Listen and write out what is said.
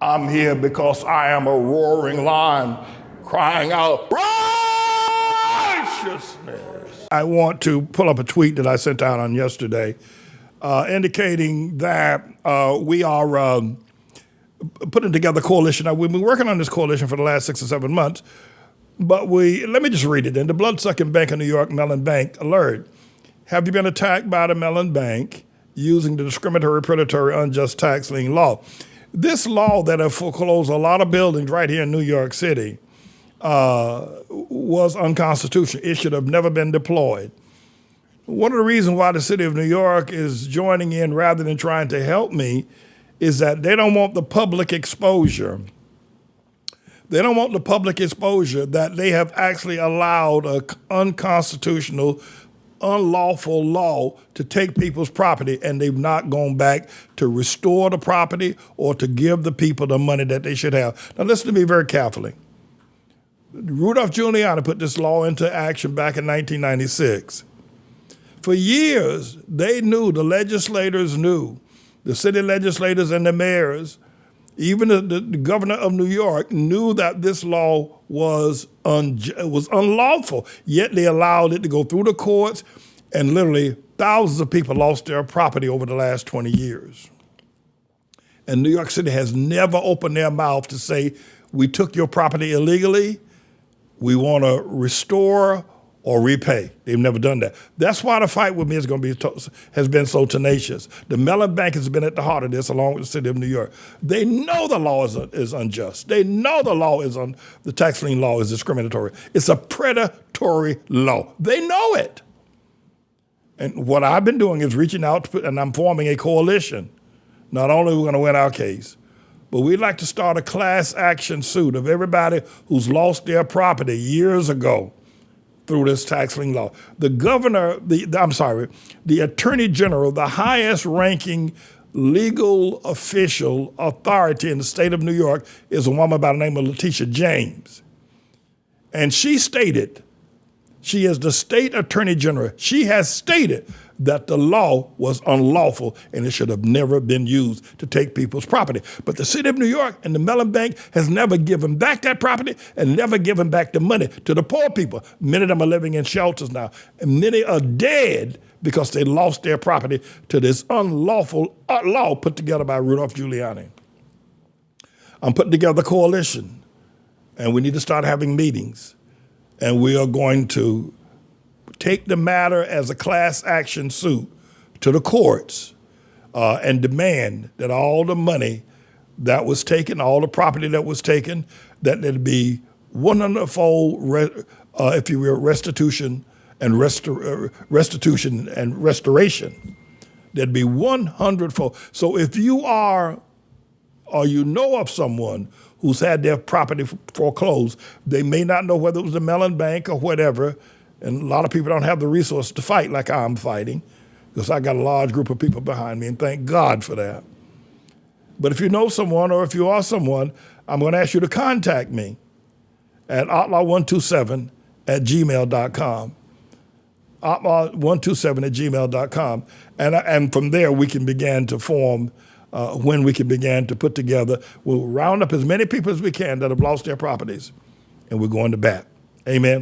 I'm here because I am a roaring lion crying out righteousness. I want to pull up a tweet that I sent out on yesterday indicating that we are putting together a coalition. Now, we've been working on this coalition for the last 6 or 7 months, but let me just read it. In the bloodsucking Bank of New York, Mellon Bank alert. Have you been attacked by the Mellon Bank using the discriminatory, predatory, unjust tax lien law? This law that have foreclosed a lot of buildings right here in New York City was unconstitutional. It should have never been deployed. One of the reasons why the city of New York is joining in rather than trying to help me is that they don't want the public exposure. They don't want the public exposure that they have actually allowed an unconstitutional, unlawful law to take people's property, and they've not gone back to restore the property or to give the people the money that they should have. Now listen to me very carefully. Rudolph Giuliani put this law into action back in 1996. For years, they knew, the legislators knew, the city legislators and the mayors, even the governor of New York knew that this law was unlawful, yet they allowed it to go through the courts, and literally thousands of people lost their property over the last 20 years. And New York City has never opened their mouth to say, we took your property illegally, we want to restore or repay. They've never done that. That's why the fight with me has been so tenacious. The Mellon Bank has been at the heart of this, along with the city of New York. They know the law is unjust. They know the law the tax lien law is discriminatory. It's a predatory law. They know it. And what I've been doing is reaching out and I'm forming a coalition. Not only are we going to win our case, but we'd like to start a class action suit of everybody who's lost their property years ago through this tax lien law. The governor, the attorney general, the highest ranking legal official authority in the state of New York is a woman by the name of Letitia James. And she stated, she is the state attorney general. She has stated that the law was unlawful and it should have never been used to take people's property. But the city of New York and the Mellon Bank has never given back that property and never given back the money to the poor people. Many of them are living in shelters now, and many are dead because they lost their property to this unlawful law put together by Rudolph Giuliani. I'm putting together a coalition, and we need to start having meetings, and we are going to take the matter as a class action suit to the courts and demand that all the money that was taken, all the property that was taken, that there'd be 100-fold, if you will, restitution and restoration. There'd be 100-fold. So if you are, or you know of someone who's had their property foreclosed, they may not know whether it was the Mellon Bank or whatever, and a lot of people don't have the resources to fight like I'm fighting, because I got a large group of people behind me, and thank God for that. But if you know someone, or if you are someone, I'm going to ask you to contact me at ATLAH127@gmail.com. ATLAH127@gmail.com. And from there, we can begin to form, when we can begin to put together, we'll round up as many people as we can that have lost their properties, and we're going to bat. Amen.